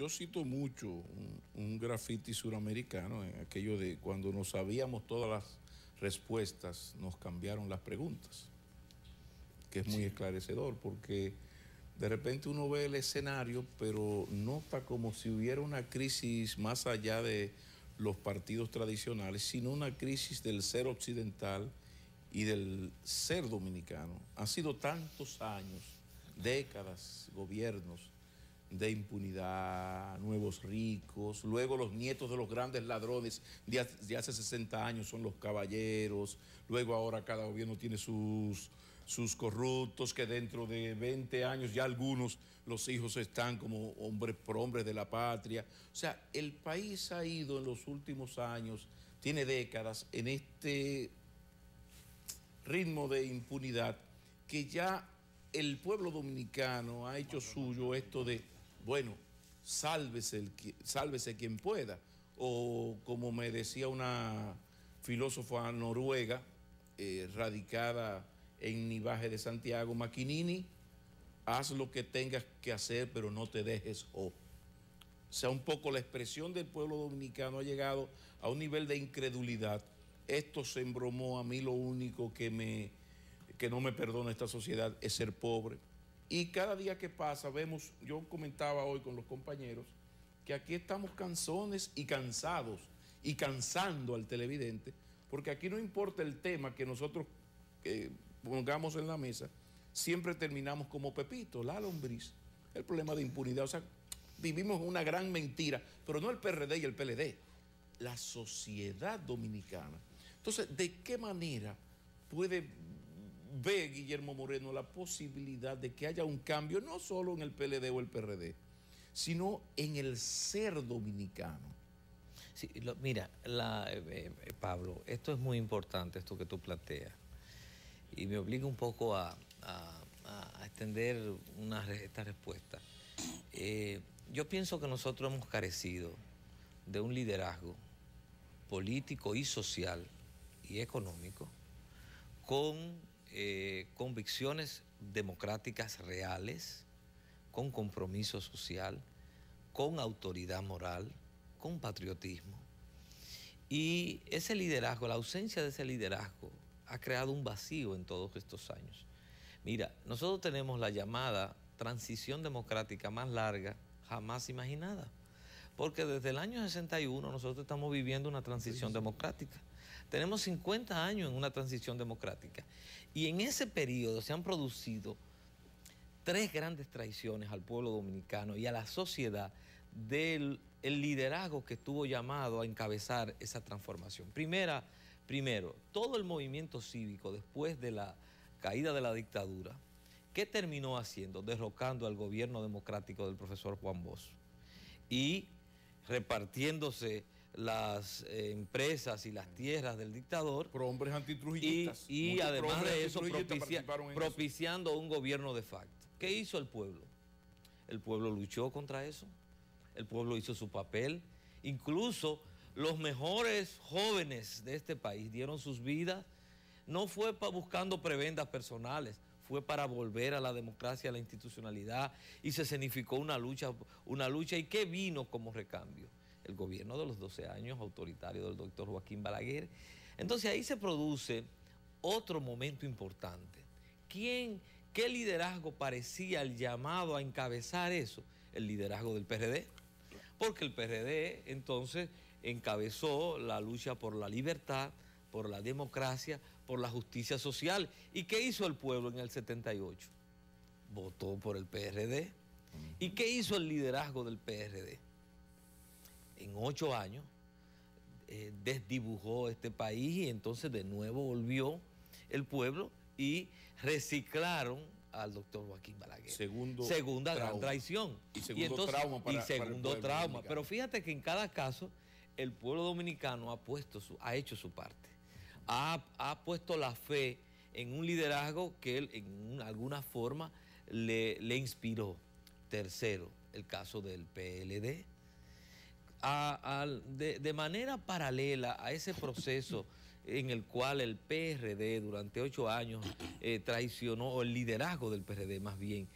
yo cito mucho un graffiti suramericano, en aquello de cuando nos sabíamos todas las respuestas, nos cambiaron las preguntas, que es muy esclarecedor, porque de repente uno ve el escenario, pero nota como si hubiera una crisis más allá de los partidos tradicionales, sino una crisis del ser occidental y del ser dominicano. Han sido tantos años, décadas, gobiernos de impunidad, nuevos ricos, luego los nietos de los grandes ladrones de hace 60 años son los caballeros, luego ahora cada gobierno tiene sus corruptos, que dentro de 20 años ya algunos, los hijos están como hombres prohombres de la patria. O sea, el país ha ido en los últimos años, tiene décadas en este ritmo de impunidad que ya el pueblo dominicano ha hecho suyo esto de, bueno, sálvese quien pueda. O como me decía una filósofa noruega, radicada en Nivaje de Santiago, Maquinini, haz lo que tengas que hacer, pero no te dejes O sea, un poco la expresión del pueblo dominicano ha llegado a un nivel de incredulidad. Esto se embromó, a mí lo único que no me perdona esta sociedad es ser pobre. Y cada día que pasa vemos, yo comentaba hoy con los compañeros, que aquí estamos cansones y cansados, y cansando al televidente, porque aquí no importa el tema que nosotros pongamos en la mesa, siempre terminamos como Pepito, la lombriz, el problema de impunidad. O sea, vivimos una gran mentira, pero no el PRD y el PLD, la sociedad dominicana. Entonces, ¿de qué manera puede ver Guillermo Moreno la posibilidad de que haya un cambio, no solo en el PLD o el PRD, sino en el ser dominicano? Sí, mira, Pablo, esto es muy importante, esto que tú planteas, y me obliga un poco a extender esta respuesta. Yo pienso que nosotros hemos carecido de un liderazgo político y social y económico con convicciones democráticas reales, con compromiso social, con autoridad moral, con patriotismo. Y ese liderazgo, la ausencia de ese liderazgo, ha creado un vacío en todos estos años. Mira, nosotros tenemos la llamada transición democrática más larga jamás imaginada, porque desde el año 61 nosotros estamos viviendo una transición democrática. Tenemos 50 años en una transición democrática, y en ese periodo se han producido 3 grandes traiciones al pueblo dominicano y a la sociedad del liderazgo que estuvo llamado a encabezar esa transformación. Primero, todo el movimiento cívico después de la caída de la dictadura, ¿qué terminó haciendo? Derrocando al gobierno democrático del profesor Juan Bosch y repartiéndose las empresas y las tierras del dictador. Por hombres antitrujillistas. Y además de eso, propiciando un gobierno de facto. ¿Qué hizo el pueblo? El pueblo luchó contra eso. El pueblo hizo su papel. Incluso los mejores jóvenes de este país dieron sus vidas. No fue buscando prebendas personales, fue para volver a la democracia, a la institucionalidad, y se escenificó una lucha. ¿Y qué vino como recambio? El gobierno de los 12 años autoritario del doctor Joaquín Balaguer. Entonces ahí se produce otro momento importante. ¿Qué liderazgo parecía el llamado a encabezar eso? El liderazgo del PRD. Porque el PRD entonces encabezó la lucha por la libertad, por la democracia, por la justicia social. ¿Y qué hizo el pueblo en el 78? Votó por el PRD. ¿Y qué hizo el liderazgo del PRD? En 8 años desdibujó este país, y entonces de nuevo volvió el pueblo y reciclaron al doctor Joaquín Balaguer. Segunda gran traición. Y segundo trauma para el pueblo dominicano. Pero fíjate que en cada caso el pueblo dominicano ha hecho su parte. Ha puesto la fe en un liderazgo que él en alguna forma le inspiró. Tercero, el caso del PLD. De manera paralela a ese proceso en el cual el PRD durante 8 años traicionó, o el liderazgo del PRD más bien,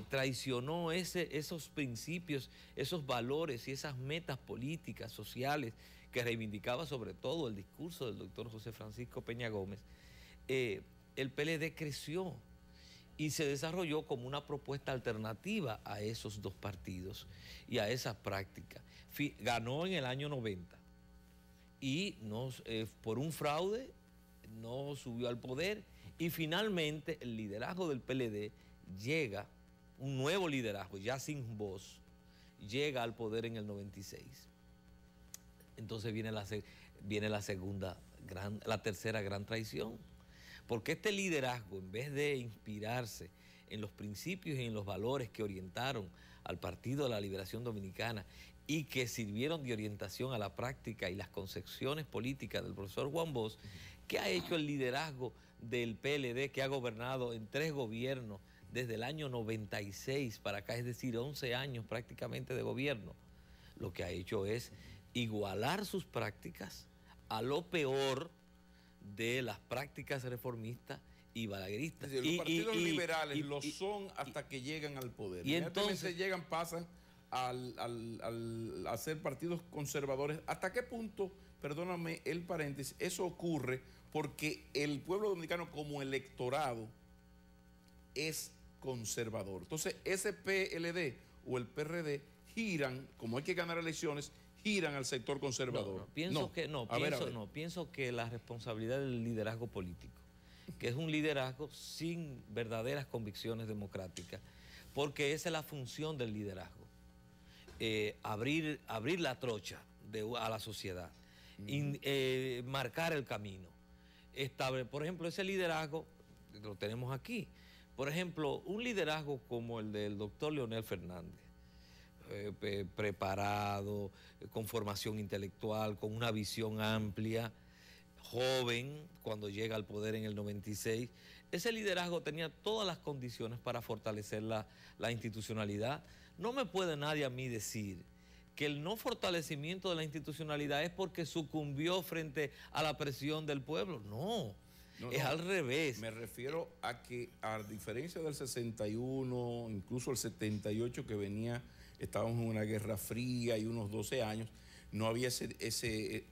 traicionó esos principios, esos valores y esas metas políticas, sociales, que reivindicaba sobre todo el discurso del doctor José Francisco Peña Gómez, el PLD creció y se desarrolló como una propuesta alternativa a esos dos partidos y a esas prácticas. Ganó en el año 90 y por un fraude no subió al poder, y finalmente el liderazgo del PLD llega, un nuevo liderazgo, ya sin voz, llega al poder en el 96. Entonces viene la tercera gran traición, porque este liderazgo, en vez de inspirarse en los principios y en los valores que orientaron al Partido de la Liberación Dominicana y que sirvieron de orientación a la práctica y las concepciones políticas del profesor Juan Bosch, ¿qué ha hecho el liderazgo del PLD, que ha gobernado en 3 gobiernos desde el año 96 para acá, es decir, 11 años prácticamente de gobierno? Lo que ha hecho es igualar sus prácticas a lo peor de las prácticas reformistas y balagueristas. Es decir, los partidos liberales lo son hasta que llegan al poder. Y entonces pasan a ser partidos conservadores. ¿Hasta qué punto, perdóname el paréntesis, eso ocurre? Porque el pueblo dominicano como electorado es conservador. Entonces, ese PLD o el PRD giran, como hay que ganar elecciones, giran al sector conservador. Pienso que la responsabilidad del liderazgo político, que es un liderazgo sin verdaderas convicciones democráticas, porque esa es la función del liderazgo, abrir la trocha a la sociedad, marcar el camino. Por ejemplo, ese liderazgo lo tenemos aquí. Por ejemplo, un liderazgo como el del doctor Leonel Fernández, preparado, con formación intelectual, con una visión amplia, joven, cuando llega al poder en el 96, ese liderazgo tenía todas las condiciones para fortalecer la institucionalidad. No me puede nadie a mí decir que el no fortalecimiento de la institucionalidad es porque sucumbió frente a la presión del pueblo. No, al revés. Me refiero a que, a diferencia del 61, incluso el 78, que estábamos en una guerra fría y unos 12 años, no había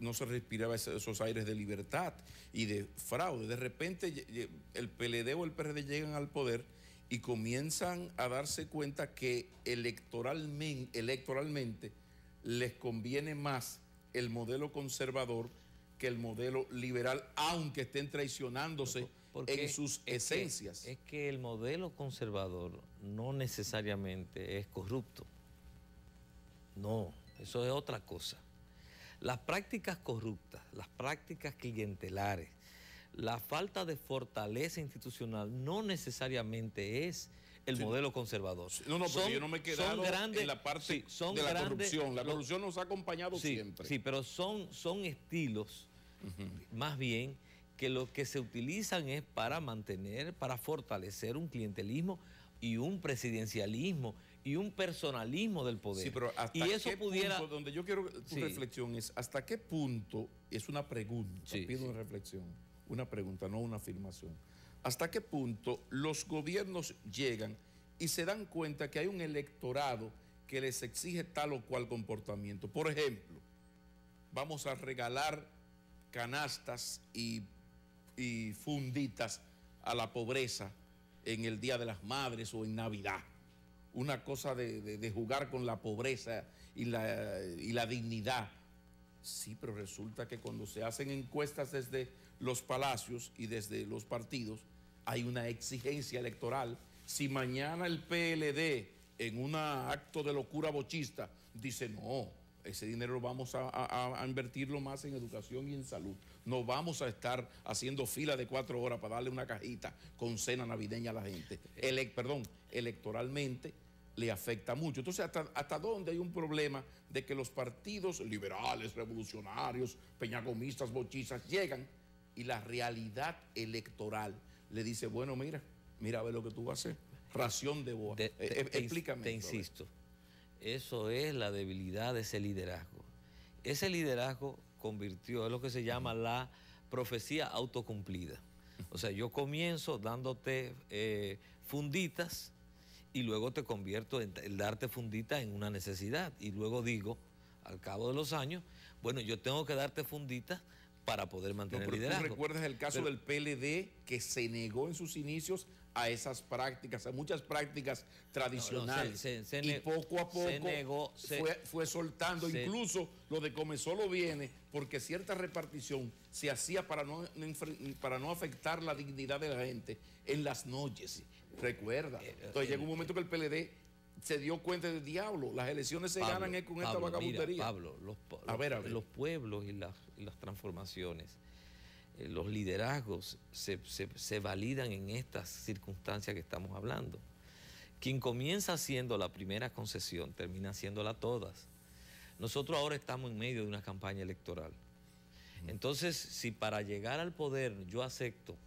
no se respiraba esos aires de libertad y de fraude. De repente el PLD o el PRD llegan al poder y comienzan a darse cuenta que electoralmente les conviene más el modelo conservador que el modelo liberal, aunque estén traicionándose en sus esencias. Es que el modelo conservador no necesariamente es corrupto. No, eso es otra cosa. Las prácticas corruptas, las prácticas clientelares, la falta de fortaleza institucional no necesariamente es el modelo conservador. Porque yo no me he quedado en la parte de la corrupción. La corrupción nos ha acompañado siempre. Sí, pero son estilos, más bien, que lo que se utilizan es para fortalecer un clientelismo y un presidencialismo y un personalismo del poder. Sí, pero hasta qué punto, donde yo quiero tu reflexión es, ¿hasta qué punto? Es una pregunta, pido una reflexión, una pregunta, no una afirmación. ¿Hasta qué punto los gobiernos llegan y se dan cuenta que hay un electorado que les exige tal o cual comportamiento? Por ejemplo, vamos a regalar canastas y funditas a la pobreza en el Día de las Madres o en Navidad. Una cosa de jugar con la pobreza y la dignidad. Sí, pero resulta que cuando se hacen encuestas desde los palacios y desde los partidos, hay una exigencia electoral. Si mañana el PLD, en un acto de locura bochista, dice no, ese dinero vamos a invertirlo más en educación y en salud. No vamos a estar haciendo fila de 4 horas para darle una cajita con cena navideña a la gente. Electoralmente le afecta mucho. Entonces, ¿hasta dónde hay un problema de que los partidos liberales, revolucionarios, peñagomistas, bochistas llegan y la realidad electoral le dice, bueno, mira a ver lo que tú vas a hacer? Ración de boa. Explícame. Te insisto, eso es la debilidad de ese liderazgo. Ese liderazgo es lo que se llama la profecía autocumplida. O sea, yo comienzo dándote funditas y luego te convierto en el darte fundita en una necesidad. Y luego digo, al cabo de los años, bueno, yo tengo que darte fundita para poder mantener el liderazgo. ¿Tú recuerdas el caso del PLD que se negó en sus inicios a esas prácticas, a muchas prácticas tradicionales? Y poco a poco fue soltando, incluso lo de Comesolo viene porque cierta repartición se hacía para no afectar la dignidad de la gente en las noches, recuerda. Entonces llega un momento que el PLD se dio cuenta del diablo, las elecciones se ganan con esta vagabundería. Mira, Pablo, los pueblos y las transformaciones, los liderazgos se validan en estas circunstancias que estamos hablando. Quien comienza haciendo la primera concesión termina haciéndola todas. Nosotros ahora estamos en medio de una campaña electoral. Entonces, si para llegar al poder yo acepto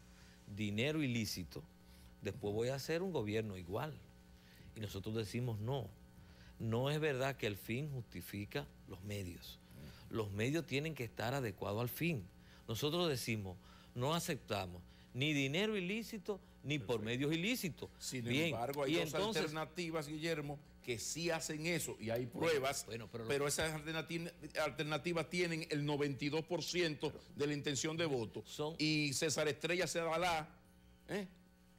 dinero ilícito, después voy a hacer un gobierno igual. Y nosotros decimos no. No es verdad que el fin justifica los medios. Los medios tienen que estar adecuados al fin. Nosotros decimos, no aceptamos ni dinero ilícito ni por medios ilícitos. Sin embargo, hay dos alternativas, Guillermo, que sí hacen eso y hay pruebas, pero esas alternativas tienen el 92% de la intención de voto. Y César Estrella Sadalá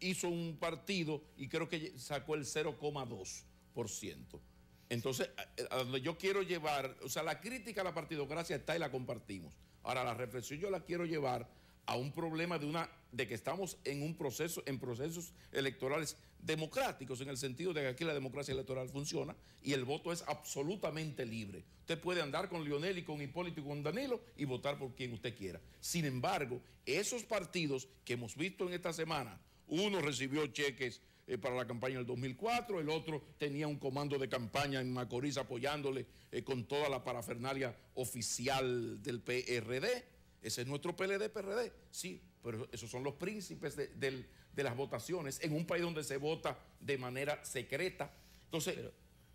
hizo un partido y creo que sacó el 0,2%. Entonces, a donde yo quiero llevar, o sea, la crítica a la partidocracia está y la compartimos. Ahora, la reflexión yo la quiero llevar a un problema de que estamos en procesos electorales democráticos, en el sentido de que aquí la democracia electoral funciona y el voto es absolutamente libre. Usted puede andar con Leonel y con Hipólito y con Danilo y votar por quien usted quiera. Sin embargo, esos partidos que hemos visto en esta semana, uno recibió cheques para la campaña del 2004, el otro tenía un comando de campaña en Macorís apoyándole con toda la parafernalia oficial del PRD. Ese es nuestro PLD-PRD, sí, pero esos son los príncipes de las votaciones en un país donde se vota de manera secreta. Entonces,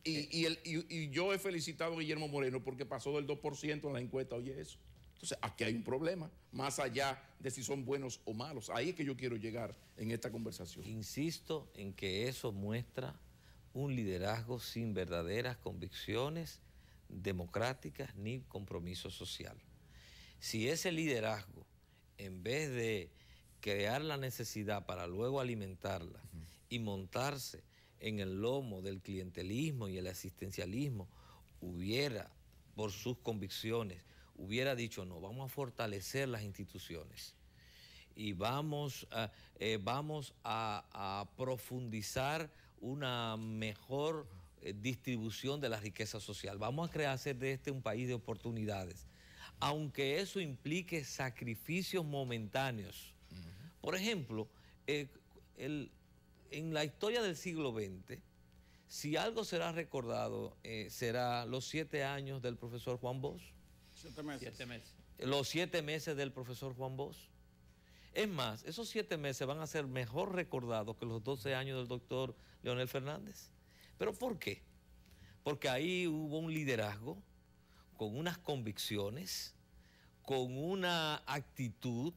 y yo he felicitado a Guillermo Moreno porque pasó del 2% en la encuesta, oye eso. Entonces, aquí hay un problema, más allá de si son buenos o malos. Ahí es que yo quiero llegar en esta conversación. Insisto en que eso muestra un liderazgo sin verdaderas convicciones democráticas ni compromiso social. Si ese liderazgo, en vez de crear la necesidad para luego alimentarla y montarse en el lomo del clientelismo y el asistencialismo, hubiera, por sus convicciones, hubiera dicho, no, vamos a fortalecer las instituciones y vamos a profundizar una mejor distribución de la riqueza social. Vamos a hacer de este un país de oportunidades, aunque eso implique sacrificios momentáneos. Por ejemplo, en la historia del siglo XX, si algo será recordado, será los 7 años del profesor Juan Bosch. 7 meses. 7 meses. Los 7 meses del profesor Juan Bosch. Es más, esos 7 meses van a ser mejor recordados que los 12 años del doctor Leonel Fernández. ¿Pero por qué? Porque ahí hubo un liderazgo con unas convicciones, con una actitud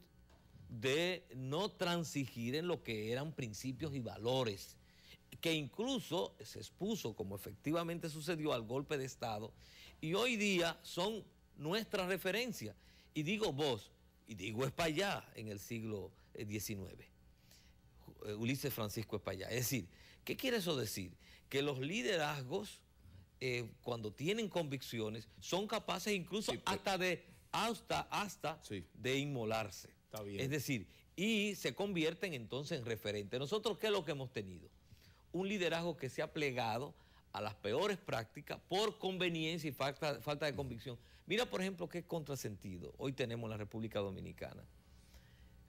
de no transigir en lo que eran principios y valores, que incluso se expuso, como efectivamente sucedió, al golpe de Estado, y hoy día son nuestra referencia. Y digo vos, y digo Espaillá en el siglo XIX, Ulises Francisco Espaillá. Es decir, ¿qué quiere eso decir? Que los liderazgos, cuando tienen convicciones, son capaces incluso hasta de inmolarse. Está bien. Es decir, y se convierten entonces en referentes. Nosotros, ¿qué es lo que hemos tenido? Un liderazgo que se ha plegado a las peores prácticas por conveniencia y falta de convicción. Mira, por ejemplo, qué contrasentido hoy tenemos en la República Dominicana.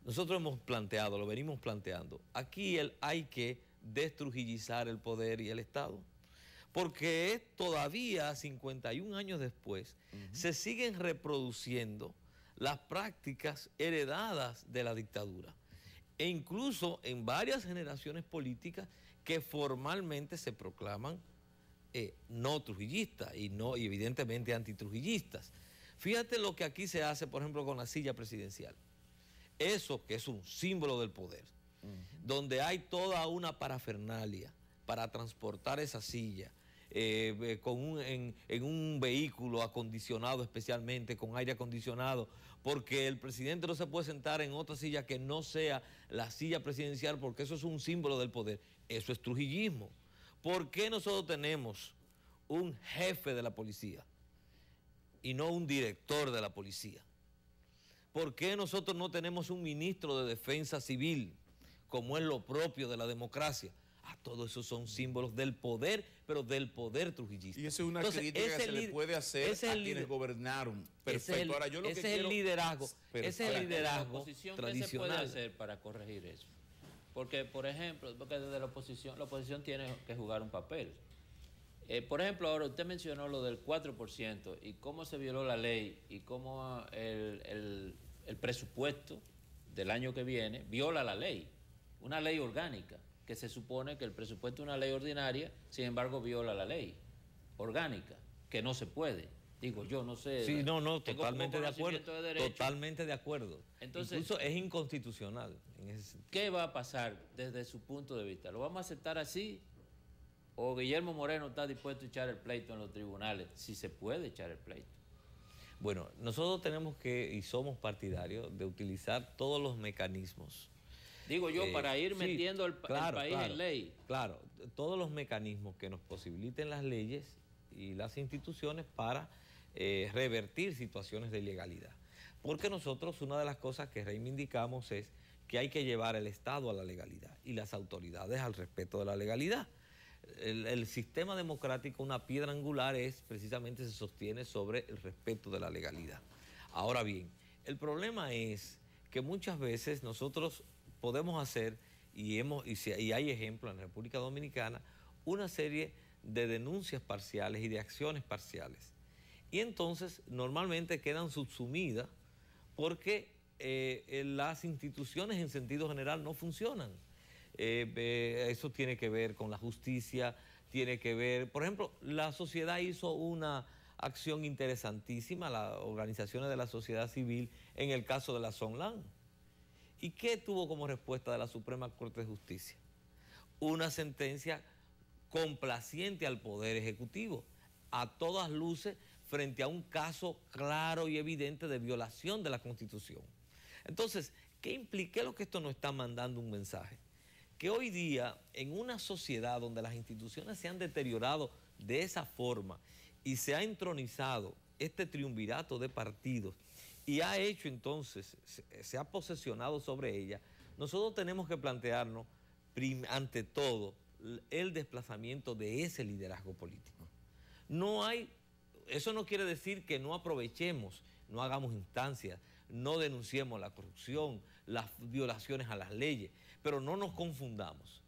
Nosotros hemos planteado, lo venimos planteando, aquí hay que destrujillizar el poder y el Estado, porque todavía, 51 años después, se siguen reproduciendo las prácticas heredadas de la dictadura, e incluso en varias generaciones políticas que formalmente se proclaman no trujillistas y evidentemente antitrujillistas. Fíjate lo que aquí se hace, por ejemplo, con la silla presidencial. Eso que es un símbolo del poder, donde hay toda una parafernalia para transportar esa silla en un vehículo acondicionado especialmente, con aire acondicionado, porque el presidente no se puede sentar en otra silla que no sea la silla presidencial, porque eso es un símbolo del poder. Eso es trujillismo. ¿Por qué nosotros tenemos un jefe de la policía y no un director de la policía? ¿Por qué nosotros no tenemos un ministro de defensa civil, como es lo propio de la democracia? Todos esos son símbolos del poder, pero del poder trujillista. Y esa es una crítica que se le puede hacer a quienes gobernaron. Perfecto. Ahora, yo lo que quiero... Ese es el liderazgo tradicional. ¿Qué se puede hacer para corregir eso? Porque, por ejemplo, desde la oposición tiene que jugar un papel. Por ejemplo, ahora usted mencionó lo del 4% y cómo se violó la ley y cómo el presupuesto del año que viene viola la ley, una ley orgánica, que se supone que el presupuesto es una ley ordinaria, sin embargo viola la ley orgánica, que no se puede. Digo, yo no sé. Sí, no, totalmente de acuerdo. Totalmente de acuerdo. Entonces, incluso es inconstitucional en ese sentido. ¿Qué va a pasar desde su punto de vista? ¿Lo vamos a aceptar así? ¿O Guillermo Moreno está dispuesto a echar el pleito en los tribunales? Si se puede echar el pleito. Bueno, nosotros tenemos que, y somos partidarios, de utilizar todos los mecanismos. Digo yo, para ir metiendo el país en ley. Claro, todos los mecanismos que nos posibiliten las leyes y las instituciones para revertir situaciones de ilegalidad. Porque nosotros una de las cosas que reivindicamos es que hay que llevar el Estado a la legalidad y las autoridades al respeto de la legalidad. El sistema democrático, una piedra angular precisamente se sostiene sobre el respeto de la legalidad. Ahora bien, el problema es que muchas veces nosotros podemos hacer, y hay ejemplos en la República Dominicana, una serie de denuncias parciales y de acciones parciales. Y entonces normalmente quedan subsumidas porque las instituciones en sentido general no funcionan. Eso tiene que ver con la justicia, tiene que ver, por ejemplo, la sociedad hizo una acción interesantísima, las organizaciones de la sociedad civil, en el caso de la Sonlan. ¿Y qué tuvo como respuesta de la Suprema Corte de Justicia? Una sentencia complaciente al Poder Ejecutivo, a todas luces, frente a un caso claro y evidente de violación de la Constitución. Entonces, ¿qué implica lo que esto nos está mandando un mensaje? Que hoy día, en una sociedad donde las instituciones se han deteriorado de esa forma y se ha entronizado este triunvirato de partidos, y ha hecho entonces, se ha posesionado sobre ella, nosotros tenemos que plantearnos, ante todo, el desplazamiento de ese liderazgo político. Eso no quiere decir que no aprovechemos, no hagamos instancias, no denunciemos la corrupción, las violaciones a las leyes, pero no nos confundamos.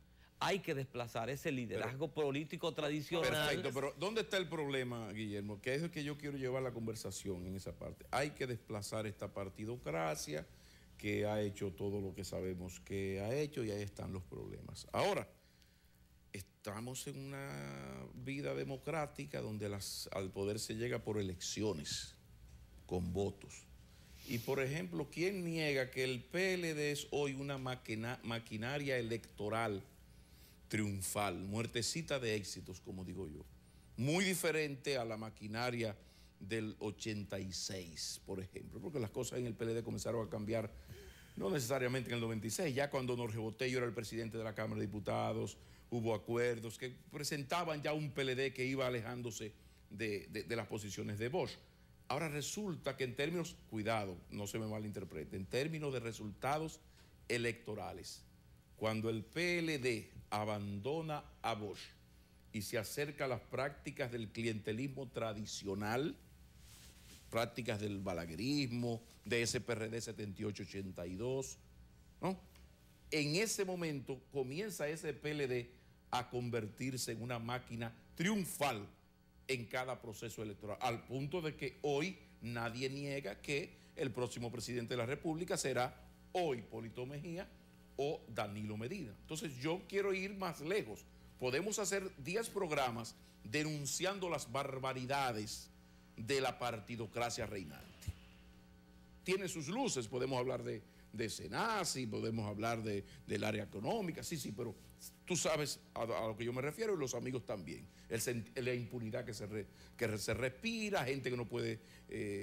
Hay que desplazar ese liderazgo político tradicional. Perfecto, pero ¿dónde está el problema, Guillermo? Que es el que yo quiero llevar la conversación en esa parte. Hay que desplazar esta partidocracia que ha hecho todo lo que sabemos que ha hecho y ahí están los problemas. Ahora, estamos en una vida democrática donde al poder se llega por elecciones, con votos. Y, por ejemplo, ¿quién niega que el PLD es hoy una maquinaria electoral triunfal, muertecita de éxitos, como digo yo? Muy diferente a la maquinaria del 86, por ejemplo, porque las cosas en el PLD comenzaron a cambiar, no necesariamente en el 96, ya cuando Norge Botello era el presidente de la Cámara de Diputados, hubo acuerdos que presentaban ya un PLD que iba alejándose de las posiciones de Bosch. Ahora resulta que en términos, cuidado, no se me malinterprete, en términos de resultados electorales, cuando el PLD abandona a Bosch y se acerca a las prácticas del clientelismo tradicional, prácticas del balaguerismo, de ese PRD 78-82, ¿no? En ese momento comienza ese PLD a convertirse en una máquina triunfal en cada proceso electoral, al punto de que hoy nadie niega que el próximo presidente de la República será o Hipólito Mejía o Danilo Medina. Entonces yo quiero ir más lejos. Podemos hacer 10 programas denunciando las barbaridades de la partidocracia reinante. Tiene sus luces, podemos hablar de de Senasi, podemos hablar del área económica, sí, pero tú sabes a lo que yo me refiero y los amigos también. La impunidad que se respira, gente que no puede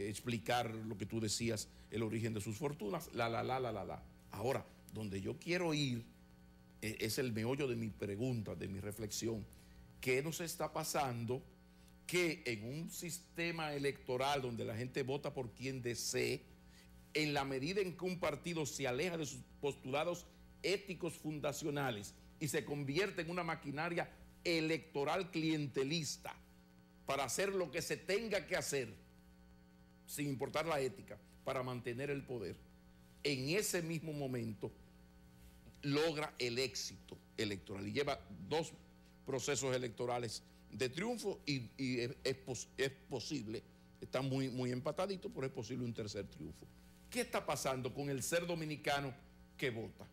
explicar lo que tú decías, el origen de sus fortunas, la. Ahora, donde yo quiero ir es el meollo de mi pregunta, de mi reflexión. ¿Qué nos está pasando? Que en un sistema electoral donde la gente vota por quien desee, en la medida en que un partido se aleja de sus postulados éticos fundacionales y se convierte en una maquinaria electoral clientelista para hacer lo que se tenga que hacer, sin importar la ética, para mantener el poder, en ese mismo momento logra el éxito electoral y lleva 2 procesos electorales de triunfo y es posible, está muy empatadito, pero es posible un tercer triunfo. ¿Qué está pasando con el ser dominicano que vota?